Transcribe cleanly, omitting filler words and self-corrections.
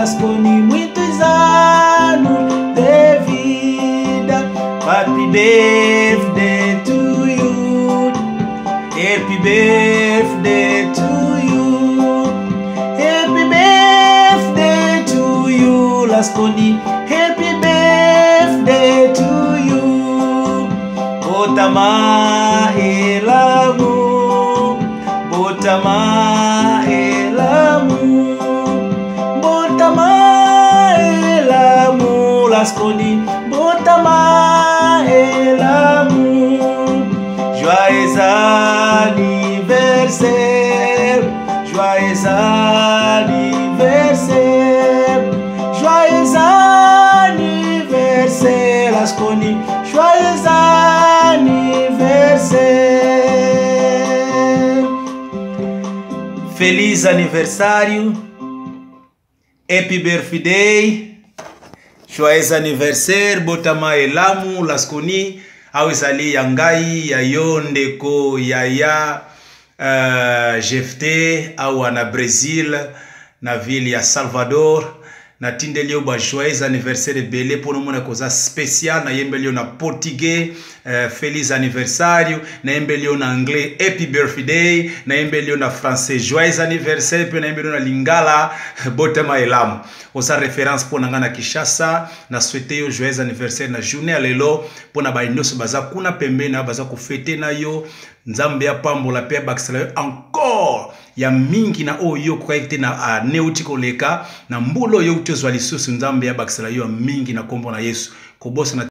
lascou-me muitos anos de vida. Happy birthday to you. Happy birthday to you. Happy birthday to you, lascou-me. Happy birthday to you. Botama elamu, botama elamu, botama elamu, lascou-me. Botama elamu. Joyeux anniversaire, joyeux anniversaire, joyeux anniversaire, lascou-me. Joyeux anniversaire. Feliz aniversário. Happy birthday. Joyeux anniversaire. Botama elamu, lascou-me. Awezali yangai ya yondeko ya Jefte awa na Brazil na ville ya Salvador na tindelio ba joyeux anniversaire belé pour nous koza spécial na yembelio na portugais feliz aniversário na yembelio na anglais happy birthday na yembelio na français joyeux anniversaire pe na yembelio na lingala botama elamu osa référence pour nanga na Kinshasa na souhaiter yo joyeux anniversaire na journée lelo pona ba inoso baza kuna pembe na baza ko fêter na yo nzambe ya pambola pe bakisala encore ya mingi na oyo kwa ite na neutikoleka na mbulo yo utozwa lisusu nzambe ya bakisala yo mingi na kombo na Yesu kobosa na